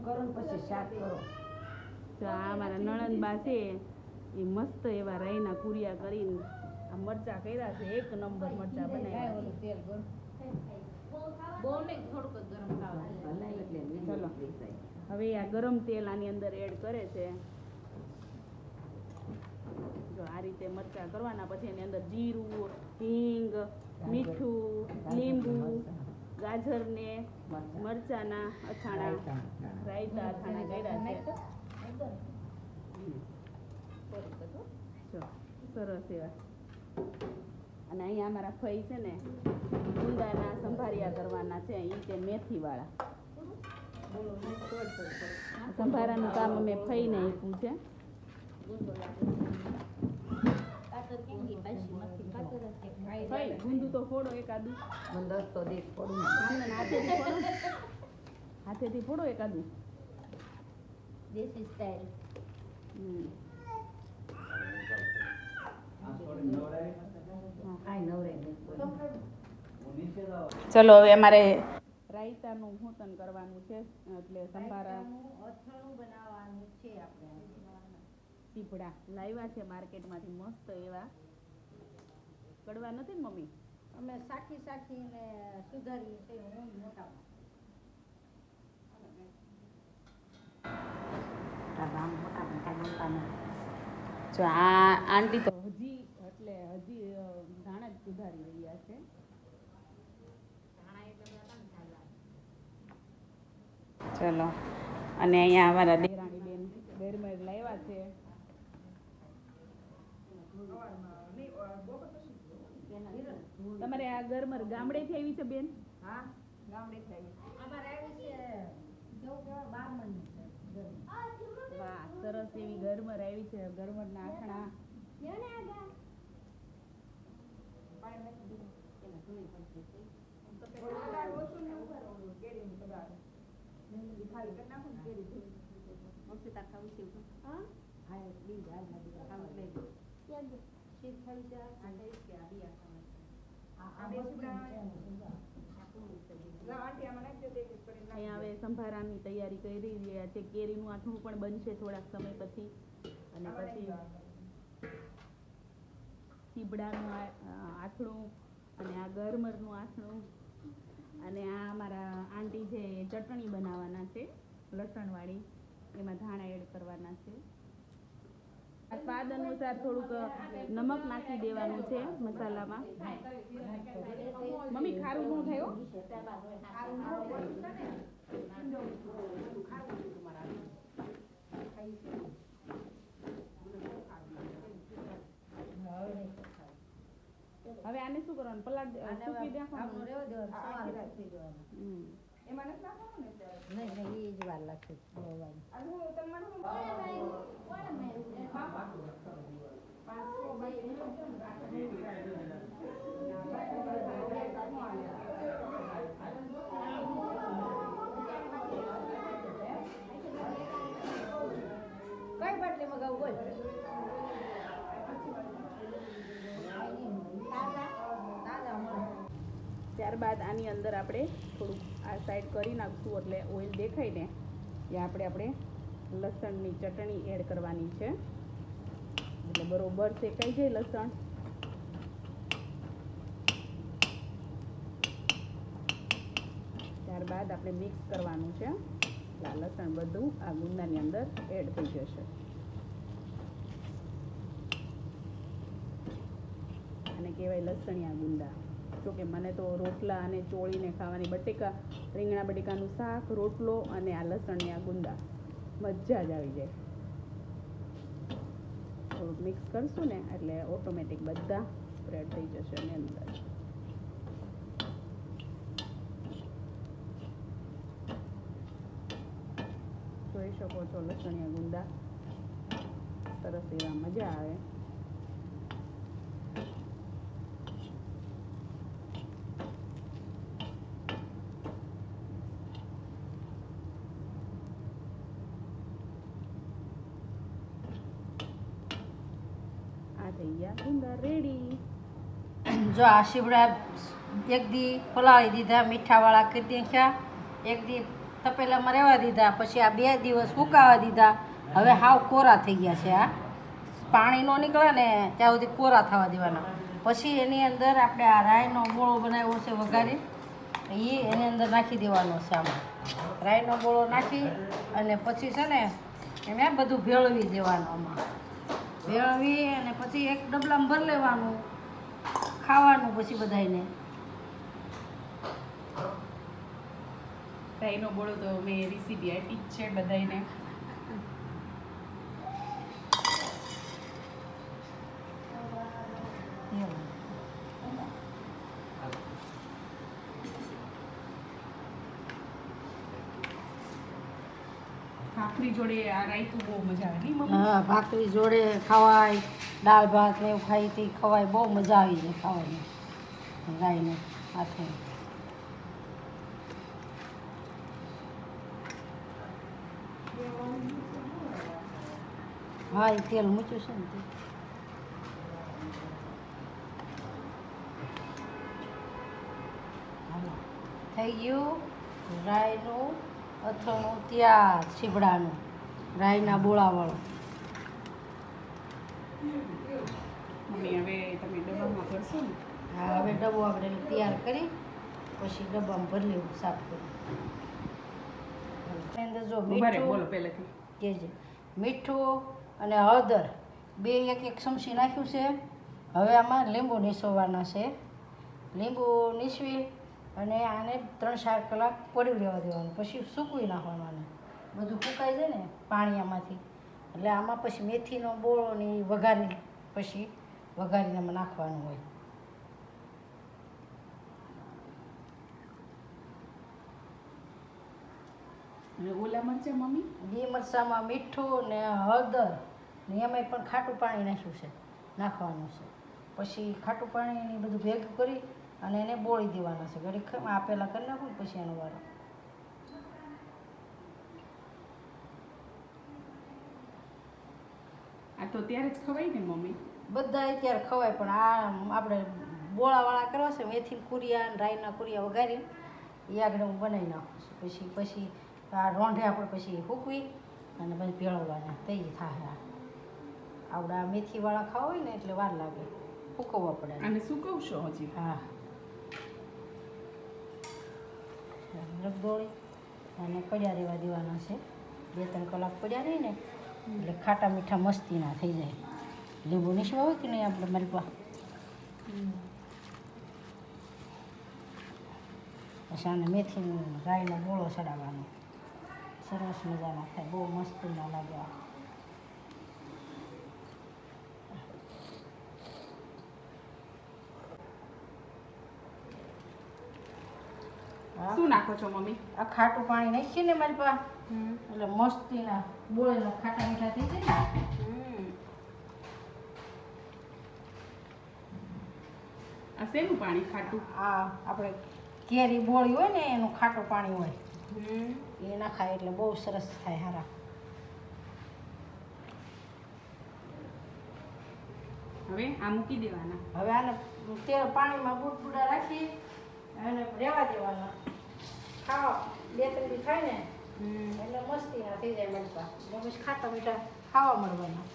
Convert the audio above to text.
કરો ને પછી શાક કરો. તો આ મારા નણંદબા છે એ મસ્ત એવા રાઈના કુરિયા કરીને આ મરચા કર્યા છે. એક નંબર મરચા બનાવ્યા છે. તેલ ગરમ બહુ નહીં, થોડુંક જ ગરમ ખાવાનું. ચલો હવે આ ગરમ તેલ આની અંદર એડ કરે છે. જો આ રીતે મરચા કરવાના, પછી એની અંદર જીરું, હિંગ, મીઠું, લીંબુ, ગાજરને મરચાના અથાણા, રાયતા અથાણા કર્યા છે. જો સરસ એવા. અને અહીંયા અમારા ફઈ છે ને ગુંદાના સંભારિયા કરવાના છે. એ છે મેથીવાળા. સંભારાનું કામ અમે ફઈને આપ્યું છે. ગુંદુ તો ફોડો એકાદું. હાથેથી ફોડો એકાદું. દેશી સ્ટાઈલ. ચલો હવે અમારે રાયતાનું ઘૂંટણ કરવાનું છે. એટલે સંભારા બનાવવાનું છે. આપણે સીપડા લાવ્યા છે માર્કેટમાંથી મસ્ત એવા. કડવા નથી ને મમ્મી? અમે સાખીને સુધારી છે. હું મોટા જો આ આંટી તો હજી ધાણા જ સુધારી રહ્યા છે. ચલો અને અહીંયા અમારા દેરાણી બેન ગરમર લાવ્યા છે. તમારે આ ગરમર ગામડેથી આવી છે બેન? હા, ગામડેથી આવી. અમારે આવી છે કેવું કેવા 12 મણની છે. વાહ, સરસ એવી ગરમર આવી છે. ગરમરના આખણા અહીંયા હવે સંભારાની તૈયારી કરી રહ્યા છે. કેરીનું આથણું પણ બનશે થોડાક સમય પછી. અને પછી સીબડાનું આથણું અને આ ગરમરનું આથણું. અને આ અમારા આંટી છે એ ચટણી બનાવવાના છે લસણવાળી. એમાં ધાણા એડ કરવાના છે. સ્વાદ અનુસાર થોડુંક નમક નાખી દેવાનું છે મસાલામાં. મમ્મી ખારું શું થયું? હવે આને શું કરવાનું? પલાટ સૂકી દેવાનું. એમાં નથી નાખવાનું ને? નહીં, એ જ વાર લાગશે. કઈ બાટલી મગાવું બોલ. ત્યારબાદ આની અંદર આપણે થોડુંક આ સાઈડ કરી નાખશું એટલે ઓઇલ દેખાય ને ત્યાં આપણે લસણની ચટણી એડ કરવાની છે. એટલે બરોબર શેકાઈ જાય લસણ. ત્યારબાદ આપણે મિક્સ કરવાનું છે. એટલે આ લસણ બધું આ ગુંદાની અંદર એડ થઈ જશે. આને કહેવાય લસણિયા ગુંદા. જોકે મને તો રોટલા અને ચોળીને ખાવાની રીંગણા બટેકાનું શાક, રોટલો અને આ લસણિયા ગુંદા મજા જ આવી જાય. થોડુંક મિક્સ કરશું ને એટલે ઓટોમેટિક બધા સ્પ્રેડ થઈ જશે એની અંદર. જોઈ શકો છો લસણિયા ગુંદા સરસ એવા મજા આવે. રેડી. જો આ શીવડા એક દી પલાળી દીધા, મીઠાવાળા કરી દીધા. એક દી તપેલામાં રહેવા દીધા, પછી આ 2 દિવસ સુકાવા દીધા. હવે હાવ કોરા થઈ ગયા છે. આ પાણી ન નીકળે ને ત્યાં સુધી કોરા થવા દેવાના. પછી એની અંદર આપણે આ રાઈનો ગોળો બનાવ્યો છે વઘારી, એ એની અંદર નાખી દેવાનો છે. આમાં રાઈનો ગોળો નાખી અને પછી છે ને એમ બધું ભેળવી દેવાનું. આમાં ભેળવી અને પછી એક ડબલામાં ભરી લેવાનું, ખાવાનું પછી બધાને. રાઈનો ગોળો તો મેં રેસીપી આપી જ છે બધાને. ભાખરી જોડે આ રાયતું બહુ મજા આવે નહીં મમ્મી? હા, ભાખરી જોડે ખવાય, દાળ ભાત ને એવું ખાઈ તે ખવાય, બહુ મજા આવી જાય ખાવાની રાઈને હાથે. હા, એ તેલ મૂક્યું છે ને તે. થઈ ગયું રાઈનું અથાણું તૈયાર, છીબડાનું રાઈના બોળાવાળું. મમ્મી હવે તમે ડબ્બામાં ભરશો ને? હા, હવે ડબ્બો આપણે તૈયાર કરી પછી ડબ્બામાં ભરી લેવું, સાફ કરી. એની અંદર જો ઉભા રહે, બોલો મીઠું પહેલેથી. કહેજે, મીઠું અને હળદર 1 ચમચી નાખ્યું છે. હવે આમાં લીંબુ નીસવવાના છે. લીંબુ નીસવી અને આને 3-4 કલાક પડી રહેવા દેવાનું, પછી સૂકવી નાખવાનું. આને બધું સુકાઈ જાય ને પાણી આમાંથી, એટલે આમાં પછી મેથીનો બોળો ને ઈ વઘારી પછી વઘારીને આમાં નાખવાનું હોય. અને ઓલા મરચાં મમ્મી? 2 મરચાંમાં મીઠું ને હળદર ને એમાંય પણ ખાટું પાણી નાખ્યું છે, નાખવાનું છે. પછી ખાટું પાણી બધું ભેગું કરી અને એને બોળી દેવાના છે. ઘડીક આ પહેલાં કરી નાખું ને પછી એનો વારો. આ તો ત્યારે જ ખવાય ને મમ્મી? બધા અત્યારે ખવાય, પણ આ આપણે બોળાવાળા કરવા છે, મેથી કુરિયા ને રાઈના કુરિયા વઘારી એ આગળ હું બનાવી નાખું છું. પછી આ રોંઢે આપણે પછી સૂકવી અને પછી ભેળવવાના થઈ થાય. આવડા મેથીવાળા ખાવા હોય ને એટલે વાર લાગે, સૂકવવા પડે. અને સૂકવશો હજી? હા, રગદોળી અને પડ્યા રહેવા દેવાના છે. 2-3 કલાક પડ્યા રહી ને એટલે ખાટા મીઠા મસ્તીના થઈ જાય. લીંબુ નીસવા હોય કે નહીં આપણે મારી પાસે? પછી આને મેથી રાઈનો ગોળો ચડાવવાનો, સરસ મજાના થાય, બહુ મસ્તીના લાગે. શું નાખો છો મમ્મી? આ ખાટું પાણી નાખીએ ને મારી પાસે એટલે મસ્તીના બોળેલા ખાટા મીઠા થઈ જાય ને. આ શેનું પાણી ખાટું? આ આપણે કેરી બોળી હોય ને એનું ખાટું પાણી હોય એ નાખાય એટલે બહુ સરસ થાય. હારા. હવે આ મૂકી દેવાના. હવે આને તેલ પાણીમાં બુડબુડા રાખી અને રહેવા દેવાના. ખાવા 2-3 દી થાય ને એટલે મસ્તીના થઈ જાય મારી પાસે. પછી ખાટા મીઠા ખાવા મળવાના.